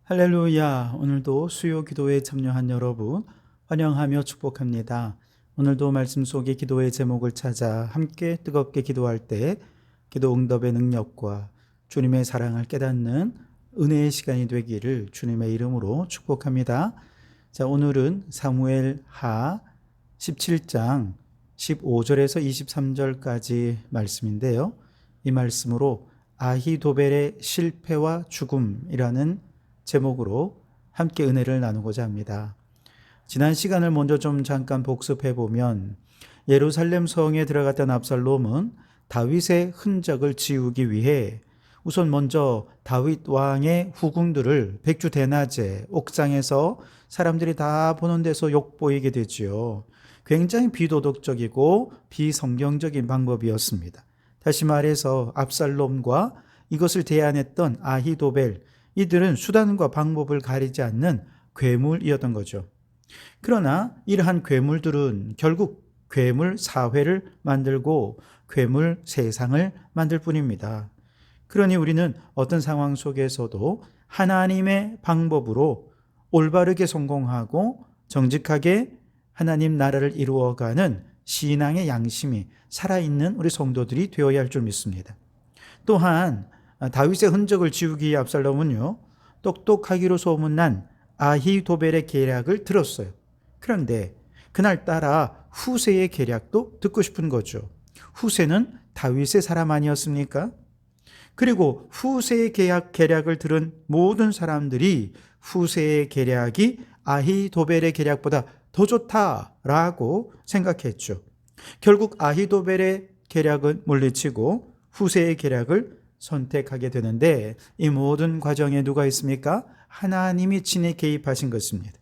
할렐루야. 오늘도 수요 기도에 참여한 여러분 환영하며 축복합니다. 오늘도 말씀 속의 기도의 제목을 찾아 함께 뜨겁게 기도할 때 기도 응답의 능력과 주님의 사랑을 깨닫는 은혜의 시간이 되기를 주님의 이름으로 축복합니다. 자, 오늘은 사무엘 하 17장 15절에서 23절까지 말씀인데요. 이 말씀으로 아히도벨의 실패와 죽음이라는 제목으로 함께 은혜를 나누고자 합니다. 지난 시간을 먼저 좀 잠깐 복습해 보면 예루살렘 성에 들어갔던 압살롬은 다윗의 흔적을 지우기 위해 우선 먼저 다윗 왕의 후궁들을 백주 대낮에 옥상에서 사람들이 다 보는 데서 욕보이게 되지요. 굉장히 비도덕적이고 비성경적인 방법이었습니다. 다시 말해서 압살롬과 이것을 대안했던 아히도벨, 이들은 수단과 방법을 가리지 않는 괴물이었던 거죠. 그러나 이러한 괴물들은 결국 괴물 사회를 만들고 괴물 세상을 만들 뿐입니다. 그러니 우리는 어떤 상황 속에서도 하나님의 방법으로 올바르게 성공하고 정직하게 하나님 나라를 이루어가는 신앙의 양심이 살아있는 우리 성도들이 되어야 할 줄 믿습니다. 또한 다윗의 흔적을 지우기 위해 압살롬은요, 똑똑하기로 소문난 아히도벨의 계략을 들었어요. 그런데 그날따라 후세의 계략도 듣고 싶은 거죠. 후세는 다윗의 사람 아니었습니까? 그리고 후세의 계략을 들은 모든 사람들이 후세의 계략이 아히도벨의 계략보다 더 좋다라고 생각했죠. 결국 아히도벨의 계략은 물리치고 후세의 계략을 선택하게 되는데, 이 모든 과정에 누가 있습니까? 하나님이 친히 개입하신 것입니다.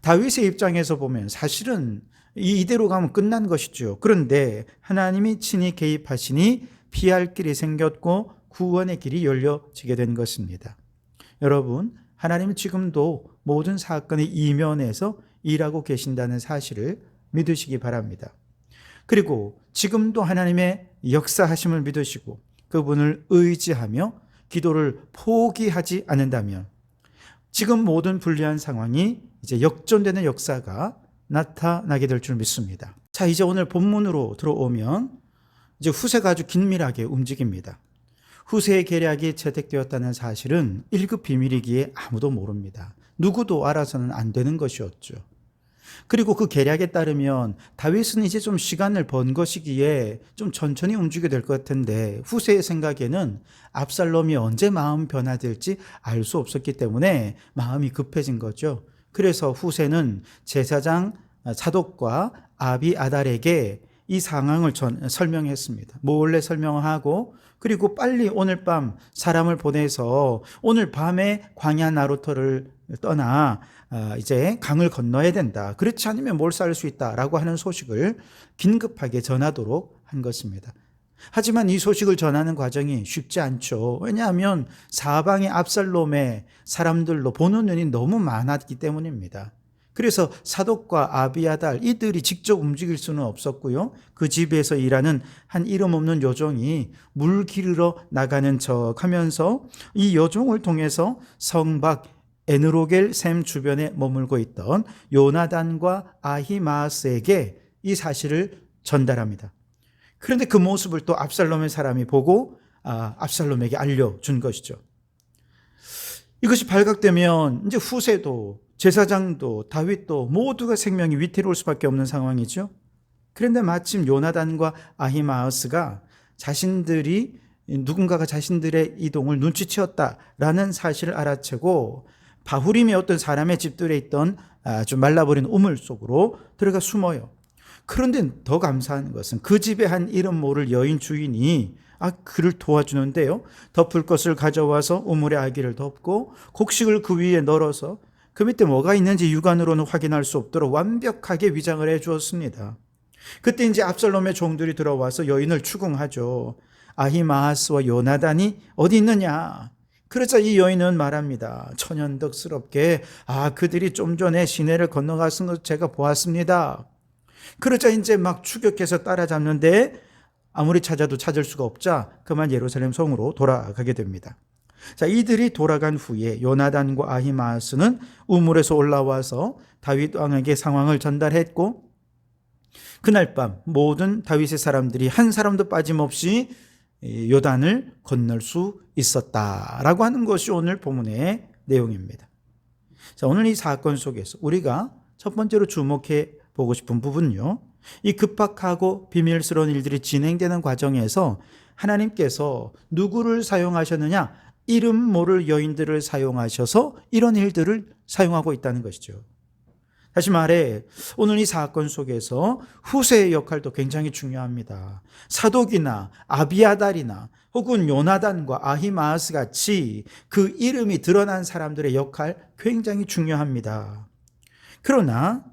다윗의 입장에서 보면 사실은 이대로 가면 끝난 것이죠. 그런데 하나님이 친히 개입하시니 피할 길이 생겼고 구원의 길이 열려지게 된 것입니다. 여러분, 하나님은 지금도 모든 사건의 이면에서 일하고 계신다는 사실을 믿으시기 바랍니다. 그리고 지금도 하나님의 역사하심을 믿으시고 그분을 의지하며 기도를 포기하지 않는다면 지금 모든 불리한 상황이 이제 역전되는 역사가 나타나게 될 줄 믿습니다. 자, 이제 오늘 본문으로 들어오면 이제 후세가 아주 긴밀하게 움직입니다. 후세의 계략이 채택되었다는 사실은 1급 비밀이기에 아무도 모릅니다. 누구도 알아서는 안 되는 것이었죠. 그리고 그 계략에 따르면 다윗은 이제 좀 시간을 번 것이기에 좀 천천히 움직여야 될 것 같은데, 후세의 생각에는 압살롬이 언제 마음 변화될지 알 수 없었기 때문에 마음이 급해진 거죠. 그래서 후세는 제사장 사독과 아비아달에게 이 상황을 설명했습니다. 몰래 설명하고, 그리고 빨리 오늘 밤 사람을 보내서 오늘 밤에 광야 나루터를 떠나 이제 강을 건너야 된다. 그렇지 않으면 몰살할 수 있다라고 하는 소식을 긴급하게 전하도록 한 것입니다. 하지만 이 소식을 전하는 과정이 쉽지 않죠. 왜냐하면 사방의 압살롬의 사람들로 보는 눈이 너무 많았기 때문입니다. 그래서 사독과 아비아달, 이들이 직접 움직일 수는 없었고요. 그 집에서 일하는 한 이름 없는 요종이 물 기르러 나가는 척 하면서 이 요종을 통해서 성박 에느로겔 샘 주변에 머물고 있던 요나단과 아히마스에게 이 사실을 전달합니다. 그런데 그 모습을 또 압살롬의 사람이 보고 압살롬에게 알려준 것이죠. 이것이 발각되면 이제 후세도 제사장도 다윗도 모두가 생명이 위태로울 수밖에 없는 상황이죠. 그런데 마침 요나단과 아히마스가 누군가가 자신들의 이동을 눈치채었다라는 사실을 알아채고 바후림의 어떤 사람의 집들에 있던 좀 말라버린 우물 속으로 들어가 숨어요. 그런데 더 감사한 것은 그 집의 한 이름 모를 여인 주인이 그를 도와주는데요. 덮을 것을 가져와서 우물에 아기를 덮고 곡식을 그 위에 널어서 그 밑에 뭐가 있는지 육안으로는 확인할 수 없도록 완벽하게 위장을 해 주었습니다. 그때 이제 압살롬의 종들이 들어와서 여인을 추궁하죠. 아히마아스와 요나단이 어디 있느냐? 그러자 이 여인은 말합니다. 천연덕스럽게 그들이 좀 전에 시내를 건너가는 것 제가 보았습니다. 그러자 이제 막 추격해서 따라잡는데 아무리 찾아도 찾을 수가 없자 그만 예루살렘 성으로 돌아가게 됩니다. 자, 이들이 돌아간 후에 요나단과 아히마아스는 우물에서 올라와서 다윗 왕에게 상황을 전달했고, 그날 밤 모든 다윗의 사람들이 한 사람도 빠짐없이 요단을 건널 수 있었다라고 하는 것이 오늘 본문의 내용입니다. 자, 오늘 이 사건 속에서 우리가 첫 번째로 주목해 보고 싶은 부분은요, 이 급박하고 비밀스러운 일들이 진행되는 과정에서 하나님께서 누구를 사용하셨느냐? 이름 모를 여인들을 사용하셔서 이런 일들을 사용하고 있다는 것이죠. 다시 말해 오늘 이 사건 속에서 후세의 역할도 굉장히 중요합니다. 사독이나 아비아달이나 혹은 요나단과 아히마아스 같이 그 이름이 드러난 사람들의 역할 굉장히 중요합니다. 그러나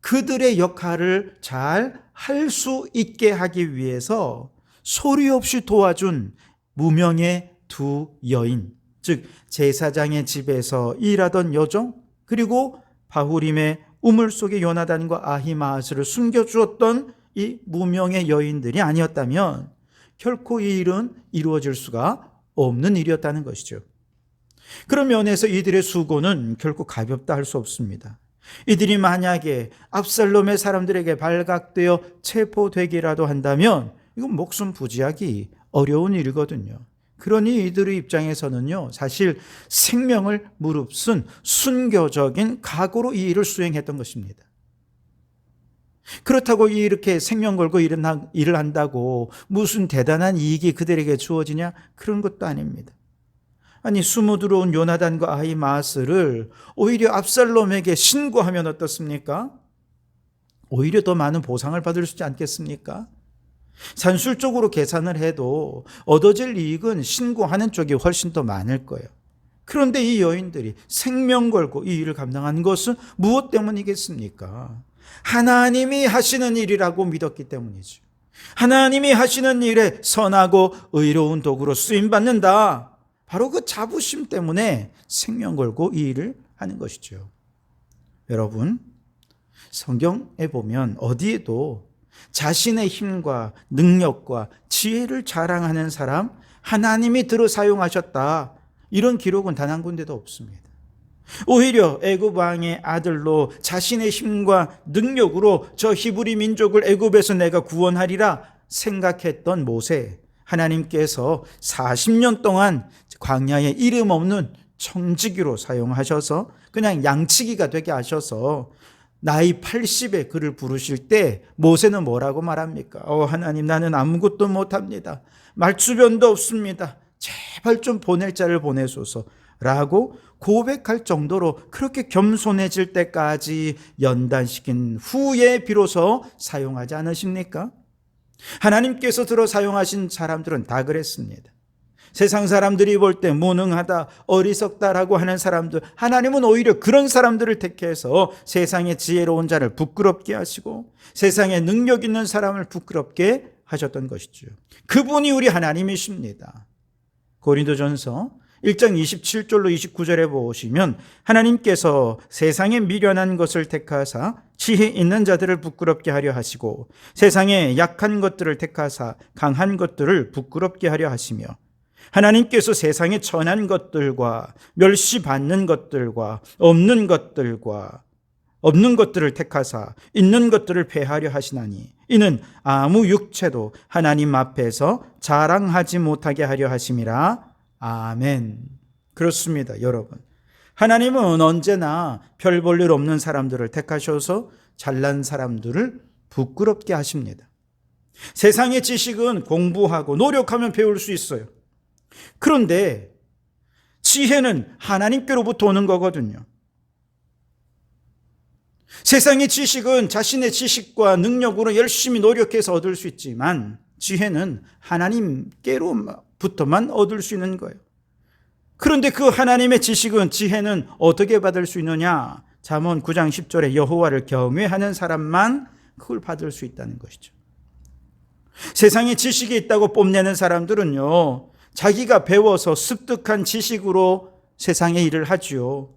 그들의 역할을 잘 할 수 있게 하기 위해서 소리 없이 도와준 무명의 두 여인, 즉 제사장의 집에서 일하던 여종, 그리고 바후림의 우물 속에 요나단과 아히마아스를 숨겨주었던 이 무명의 여인들이 아니었다면 결코 이 일은 이루어질 수가 없는 일이었다는 것이죠. 그런 면에서 이들의 수고는 결코 가볍다 할 수 없습니다. 이들이 만약에 압살롬의 사람들에게 발각되어 체포되기라도 한다면 이건 목숨 부지하기 어려운 일이거든요. 그러니 이들의 입장에서는요, 사실 생명을 무릅쓴 순교적인 각오로 이 일을 수행했던 것입니다. 그렇다고 이렇게 생명 걸고 일을 한다고 무슨 대단한 이익이 그들에게 주어지냐? 그런 것도 아닙니다. 아니, 숨어 들어온 요나단과 아히마아스를 오히려 압살롬에게 신고하면 어떻습니까? 오히려 더 많은 보상을 받을 수 있지 않겠습니까? 산술적으로 계산을 해도 얻어질 이익은 신고하는 쪽이 훨씬 더 많을 거예요. 그런데 이 여인들이 생명 걸고 이 일을 감당한 것은 무엇 때문이겠습니까? 하나님이 하시는 일이라고 믿었기 때문이죠. 하나님이 하시는 일에 선하고 의로운 도구로 쓰임받는다. 바로 그 자부심 때문에 생명 걸고 이 일을 하는 것이죠. 여러분, 성경에 보면 어디에도 자신의 힘과 능력과 지혜를 자랑하는 사람, 하나님이 들어 사용하셨다, 이런 기록은 단 한 군데도 없습니다. 오히려 애굽 왕의 아들로 자신의 힘과 능력으로 저 히브리 민족을 애굽에서 내가 구원하리라 생각했던 모세, 하나님께서 40년 동안 광야에 이름 없는 청지기로 사용하셔서 그냥 양치기가 되게 하셔서 나이 80에 그를 부르실 때 모세는 뭐라고 말합니까? 하나님, 나는 아무것도 못합니다. 말주변도 없습니다. 제발 좀 보낼 자를 보내소서 라고 고백할 정도로 그렇게 겸손해질 때까지 연단시킨 후에 비로소 사용하지 않으십니까? 하나님께서 들어 사용하신 사람들은 다 그랬습니다. 세상 사람들이 볼 때 무능하다, 어리석다라고 하는 사람들, 하나님은 오히려 그런 사람들을 택해서 세상의 지혜로운 자를 부끄럽게 하시고 세상에 능력 있는 사람을 부끄럽게 하셨던 것이죠. 그분이 우리 하나님이십니다. 고린도전서 1장 27절로 29절에 보시면 하나님께서 세상에 미련한 것을 택하사 지혜 있는 자들을 부끄럽게 하려 하시고 세상에 약한 것들을 택하사 강한 것들을 부끄럽게 하려 하시며 하나님께서 세상에 천한 것들과 멸시받는 것들과 없는 것들을 택하사 있는 것들을 폐하려 하시나니 이는 아무 육체도 하나님 앞에서 자랑하지 못하게 하려 하심이라. 아멘. 그렇습니다, 여러분. 하나님은 언제나 별 볼 일 없는 사람들을 택하셔서 잘난 사람들을 부끄럽게 하십니다. 세상의 지식은 공부하고 노력하면 배울 수 있어요. 그런데 지혜는 하나님께로부터 오는 거거든요. 세상의 지식은 자신의 지식과 능력으로 열심히 노력해서 얻을 수 있지만 지혜는 하나님께로부터만 얻을 수 있는 거예요. 그런데 그 하나님의 지혜는 어떻게 받을 수 있느냐? 잠언 9장 10절에 여호와를 경외하는 사람만 그걸 받을 수 있다는 것이죠. 세상에 지식이 있다고 뽐내는 사람들은요, 자기가 배워서 습득한 지식으로 세상의 일을 하지요.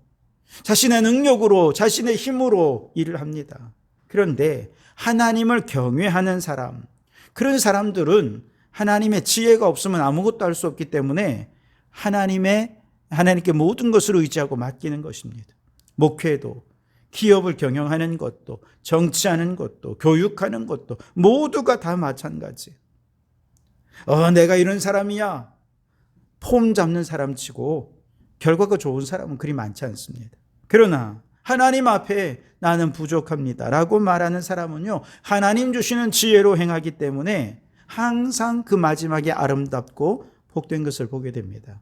자신의 능력으로, 자신의 힘으로 일을 합니다. 그런데 하나님을 경외하는 사람, 그런 사람들은 하나님의 지혜가 없으면 아무것도 할 수 없기 때문에 하나님의 하나님께 모든 것을 의지하고 맡기는 것입니다. 목회도, 기업을 경영하는 것도, 정치하는 것도, 교육하는 것도 모두가 다 마찬가지예요. 내가 이런 사람이야. 폼 잡는 사람 치고 결과가 좋은 사람은 그리 많지 않습니다. 그러나 하나님 앞에 나는 부족합니다 라고 말하는 사람은요, 하나님 주시는 지혜로 행하기 때문에 항상 그 마지막에 아름답고 복된 것을 보게 됩니다.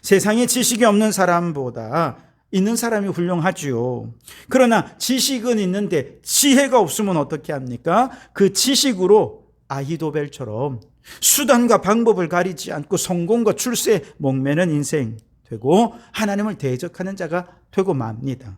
세상에 지식이 없는 사람보다 있는 사람이 훌륭하지요. 그러나 지식은 있는데 지혜가 없으면 어떻게 합니까? 그 지식으로 아히도벨처럼 수단과 방법을 가리지 않고 성공과 출세에 목매는 인생 되고 하나님을 대적하는 자가 되고 맙니다.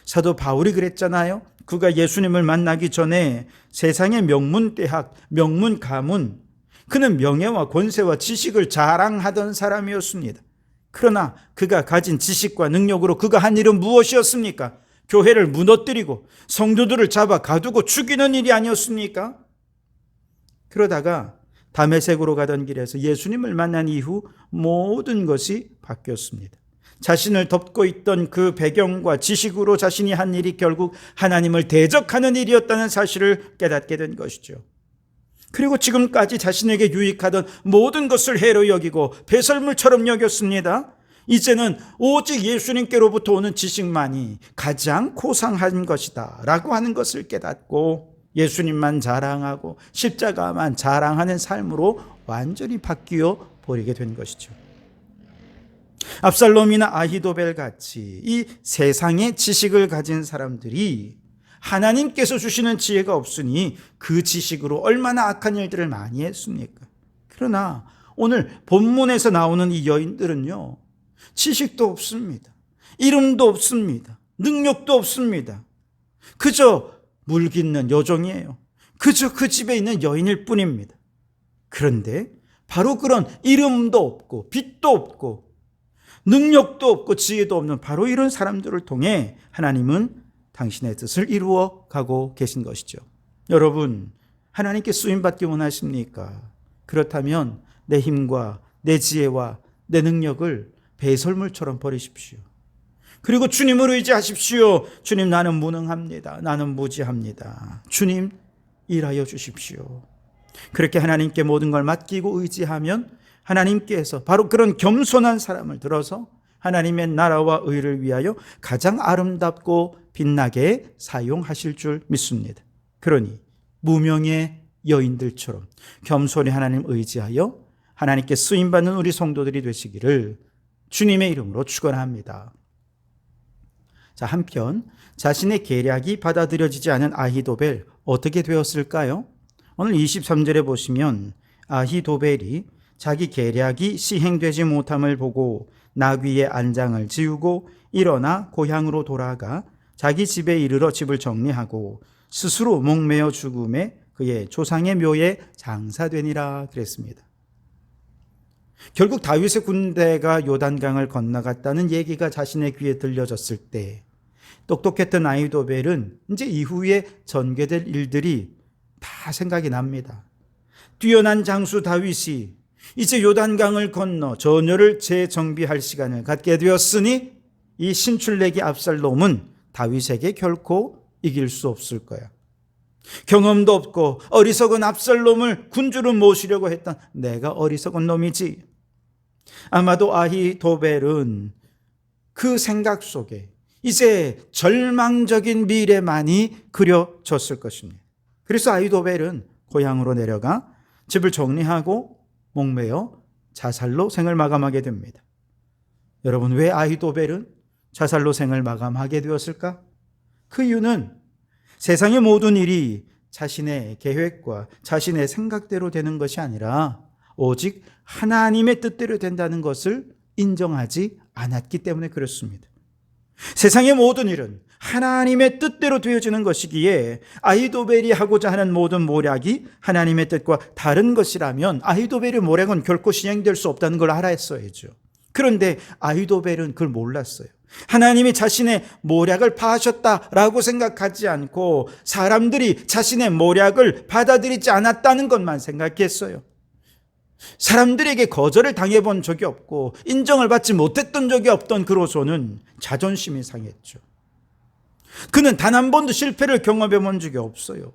사도 바울이 그랬잖아요. 그가 예수님을 만나기 전에 세상의 명문대학, 명문가문, 그는 명예와 권세와 지식을 자랑하던 사람이었습니다. 그러나 그가 가진 지식과 능력으로 그가 한 일은 무엇이었습니까? 교회를 무너뜨리고 성도들을 잡아 가두고 죽이는 일이 아니었습니까? 그러다가 다메섹으로 가던 길에서 예수님을 만난 이후 모든 것이 바뀌었습니다. 자신을 덮고 있던 그 배경과 지식으로 자신이 한 일이 결국 하나님을 대적하는 일이었다는 사실을 깨닫게 된 것이죠. 그리고 지금까지 자신에게 유익하던 모든 것을 해로 여기고 배설물처럼 여겼습니다. 이제는 오직 예수님께로부터 오는 지식만이 가장 고상한 것이다 라고 하는 것을 깨닫고 예수님만 자랑하고 십자가만 자랑하는 삶으로 완전히 바뀌어 버리게 된 것이죠. 압살롬이나 아히도벨 같이 이 세상의 지식을 가진 사람들이 하나님께서 주시는 지혜가 없으니 그 지식으로 얼마나 악한 일들을 많이 했습니까? 그러나 오늘 본문에서 나오는 이 여인들은요, 지식도 없습니다. 이름도 없습니다. 능력도 없습니다. 그저 물깃는 여종이에요. 그저 그 집에 있는 여인일 뿐입니다. 그런데 바로 그런 이름도 없고 빚도 없고 능력도 없고 지혜도 없는 바로 이런 사람들을 통해 하나님은 당신의 뜻을 이루어 가고 계신 것이죠. 여러분, 하나님께 쓰임받기 원하십니까? 그렇다면 내 힘과 내 지혜와 내 능력을 배설물처럼 버리십시오. 그리고 주님을 의지하십시오. 주님, 나는 무능합니다. 나는 무지합니다. 주님, 일하여 주십시오. 그렇게 하나님께 모든 걸 맡기고 의지하면 하나님께서 바로 그런 겸손한 사람을 들어서 하나님의 나라와 의를 위하여 가장 아름답고 빛나게 사용하실 줄 믿습니다. 그러니 무명의 여인들처럼 겸손히 하나님 의지하여 하나님께 쓰임받는 우리 성도들이 되시기를 주님의 이름으로 축원합니다. 자, 한편 자신의 계략이 받아들여지지 않은 아히도벨 어떻게 되었을까요? 오늘 23절에 보시면 아히도벨이 자기 계략이 시행되지 못함을 보고 나귀의 안장을 지우고 일어나 고향으로 돌아가 자기 집에 이르러 집을 정리하고 스스로 목매어 죽음에 그의 조상의 묘에 장사되니라 그랬습니다. 결국 다윗의 군대가 요단강을 건너갔다는 얘기가 자신의 귀에 들려졌을 때 똑똑했던 아히도벨은 이제 이후에 전개될 일들이 다 생각이 납니다. 뛰어난 장수 다윗이 이제 요단강을 건너 전열을 재정비할 시간을 갖게 되었으니 이 신출내기 압살롬은 다윗에게 결코 이길 수 없을 거야. 경험도 없고 어리석은 압살롬을 군주로 모시려고 했던 내가 어리석은 놈이지. 아마도 아히도벨은 그 생각 속에 이제 절망적인 미래만이 그려졌을 것입니다. 그래서 아히도벨은 고향으로 내려가 집을 정리하고 목매어 자살로 생을 마감하게 됩니다. 여러분, 왜 아히도벨은 자살로 생을 마감하게 되었을까? 그 이유는 세상의 모든 일이 자신의 계획과 자신의 생각대로 되는 것이 아니라 오직 하나님의 뜻대로 된다는 것을 인정하지 않았기 때문에 그렇습니다. 세상의 모든 일은 하나님의 뜻대로 되어지는 것이기에 아히도벨이 하고자 하는 모든 모략이 하나님의 뜻과 다른 것이라면 아히도벨의 모략은 결코 시행될 수 없다는 걸 알았어야죠. 그런데 아히도벨은 그걸 몰랐어요. 하나님이 자신의 모략을 파하셨다라고 생각하지 않고 사람들이 자신의 모략을 받아들이지 않았다는 것만 생각했어요. 사람들에게 거절을 당해본 적이 없고 인정을 받지 못했던 적이 없던 그로서는 자존심이 상했죠. 그는 단 한 번도 실패를 경험해 본 적이 없어요.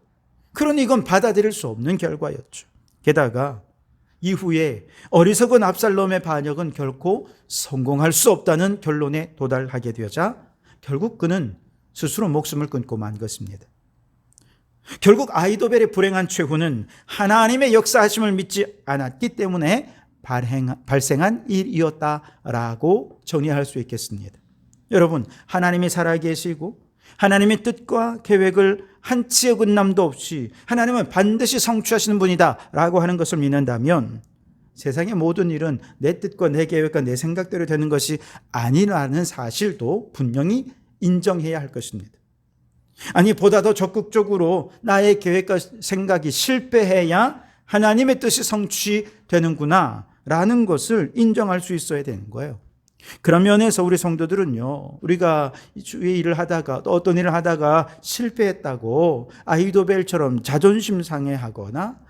그러니 이건 받아들일 수 없는 결과였죠. 게다가 이후에 어리석은 압살롬의 반역은 결코 성공할 수 없다는 결론에 도달하게 되자 결국 그는 스스로 목숨을 끊고 만 것입니다. 결국 아히도벨의 불행한 최후는 하나님의 역사하심을 믿지 않았기 때문에 발생한 일이었다라고 정리할 수 있겠습니다. 여러분, 하나님이 살아계시고 하나님의 뜻과 계획을 한치 어긋남도 없이 하나님은 반드시 성취하시는 분이다 라고 하는 것을 믿는다면 세상의 모든 일은 내 뜻과 내 계획과 내 생각대로 되는 것이 아니라는 사실도 분명히 인정해야 할 것입니다. 아니, 보다 더 적극적으로 나의 계획과 생각이 실패해야 하나님의 뜻이 성취되는구나 라는 것을 인정할 수 있어야 되는 거예요. 그런 면에서 우리 성도들은요, 우리가 주의 일을 하다가 또 어떤 일을 하다가 실패했다고 아히도벨처럼 자존심 상해하거나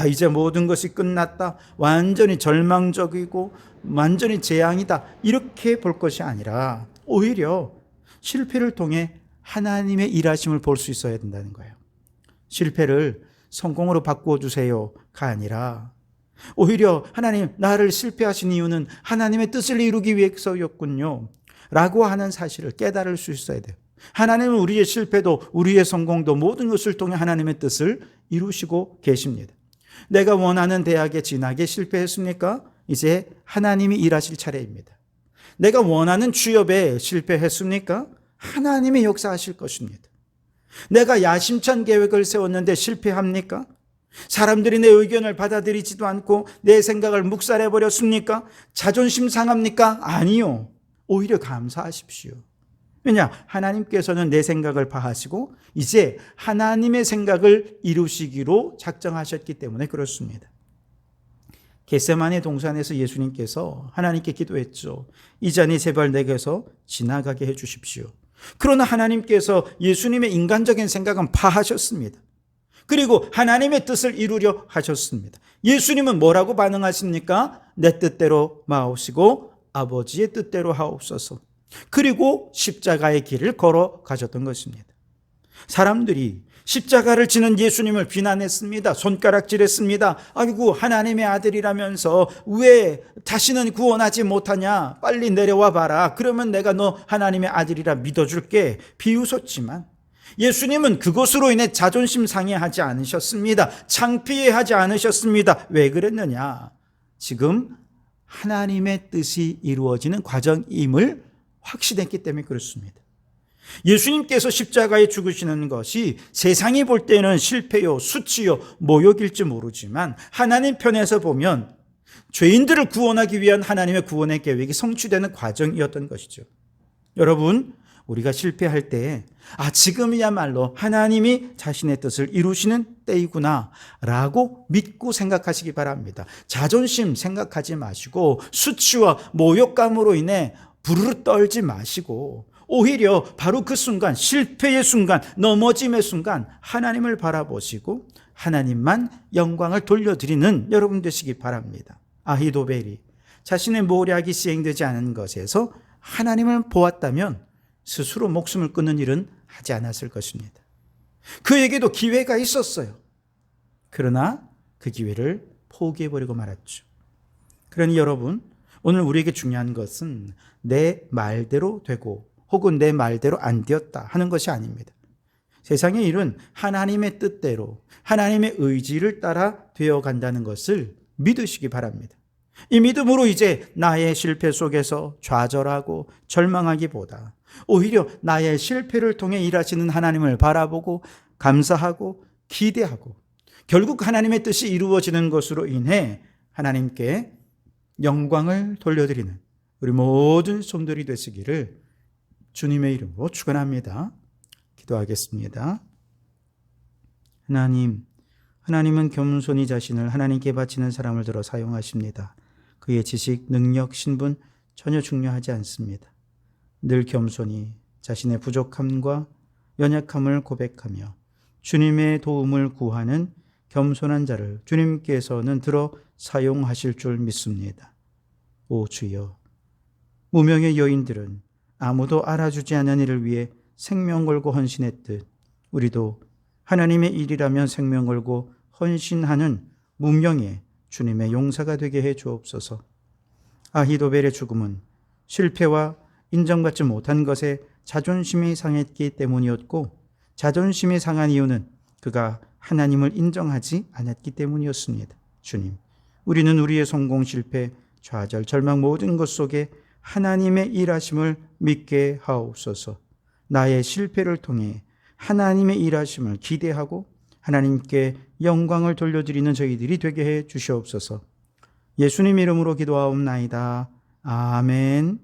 이제 모든 것이 끝났다, 완전히 절망적이고 완전히 재앙이다 이렇게 볼 것이 아니라 오히려 실패를 통해 하나님의 일하심을 볼 수 있어야 된다는 거예요. 실패를 성공으로 바꾸어 주세요가 아니라 오히려 하나님, 나를 실패하신 이유는 하나님의 뜻을 이루기 위해서였군요 라고 하는 사실을 깨달을 수 있어야 돼요. 하나님은 우리의 실패도 우리의 성공도 모든 것을 통해 하나님의 뜻을 이루시고 계십니다. 내가 원하는 대학에 진학에 실패했습니까? 이제 하나님이 일하실 차례입니다. 내가 원하는 취업에 실패했습니까? 하나님이 역사하실 것입니다. 내가 야심찬 계획을 세웠는데 실패합니까? 사람들이 내 의견을 받아들이지도 않고 내 생각을 묵살해버렸습니까? 자존심 상합니까? 아니요. 오히려 감사하십시오. 왜냐? 하나님께서는 내 생각을 파하시고 이제 하나님의 생각을 이루시기로 작정하셨기 때문에 그렇습니다. 겟세마네 동산에서 예수님께서 하나님께 기도했죠. 이 잔이 제발 내게서 지나가게 해 주십시오. 그러나 하나님께서 예수님의 인간적인 생각은 파하셨습니다. 그리고 하나님의 뜻을 이루려 하셨습니다. 예수님은 뭐라고 반응하십니까? 내 뜻대로 마옵시고 아버지의 뜻대로 하옵소서. 그리고 십자가의 길을 걸어가셨던 것입니다. 사람들이 십자가를 지는 예수님을 비난했습니다. 손가락질했습니다. 아이고, 하나님의 아들이라면서 왜 다시는 구원하지 못하냐? 빨리 내려와 봐라. 그러면 내가 너 하나님의 아들이라 믿어줄게. 비웃었지만 예수님은 그것으로 인해 자존심 상해하지 않으셨습니다. 창피해하지 않으셨습니다. 왜 그랬느냐? 지금 하나님의 뜻이 이루어지는 과정임을 확신했기 때문에 그렇습니다. 예수님께서 십자가에 죽으시는 것이 세상이 볼 때는 실패요, 수치요, 모욕일지 모르지만 하나님 편에서 보면 죄인들을 구원하기 위한 하나님의 구원의 계획이 성취되는 과정이었던 것이죠. 여러분, 우리가 실패할 때 지금이야말로 하나님이 자신의 뜻을 이루시는 때이구나 라고 믿고 생각하시기 바랍니다. 자존심 생각하지 마시고 수치와 모욕감으로 인해 부르르 떨지 마시고 오히려 바로 그 순간, 실패의 순간, 넘어짐의 순간 하나님을 바라보시고 하나님만 영광을 돌려드리는 여러분 되시기 바랍니다. 아히도벨이 자신의 모략이 시행되지 않은 것에서 하나님을 보았다면 스스로 목숨을 끊는 일은 하지 않았을 것입니다. 그에게도 기회가 있었어요. 그러나 그 기회를 포기해버리고 말았죠. 그러니 여러분, 오늘 우리에게 중요한 것은 내 말대로 되고 혹은 내 말대로 안 되었다 하는 것이 아닙니다. 세상의 일은 하나님의 뜻대로 하나님의 의지를 따라 되어간다는 것을 믿으시기 바랍니다. 이 믿음으로 이제 나의 실패 속에서 좌절하고 절망하기보다 오히려 나의 실패를 통해 일하시는 하나님을 바라보고 감사하고 기대하고 결국 하나님의 뜻이 이루어지는 것으로 인해 하나님께 영광을 돌려드리는 우리 모든 성도들이 되시기를 주님의 이름으로 축원합니다. 기도하겠습니다. 하나님은 겸손히 자신을 하나님께 바치는 사람을 들어 사용하십니다. 그의 지식, 능력, 신분 전혀 중요하지 않습니다. 늘 겸손히 자신의 부족함과 연약함을 고백하며 주님의 도움을 구하는 겸손한 자를 주님께서는 들어 사용하실 줄 믿습니다. 오 주여, 무명의 여인들은 아무도 알아주지 않은 이를 위해 생명 걸고 헌신했듯 우리도 하나님의 일이라면 생명 걸고 헌신하는 무명의 주님의 용사가 되게 해 주옵소서. 아히도벨의 죽음은 실패와 인정받지 못한 것에 자존심이 상했기 때문이었고, 자존심이 상한 이유는 그가 하나님을 인정하지 않았기 때문이었습니다. 주님, 우리는 우리의 성공, 실패, 좌절, 절망 모든 것 속에 하나님의 일하심을 믿게 하옵소서. 나의 실패를 통해 하나님의 일하심을 기대하고 하나님께 영광을 돌려드리는 저희들이 되게 해 주시옵소서. 예수님 이름으로 기도하옵나이다. 아멘.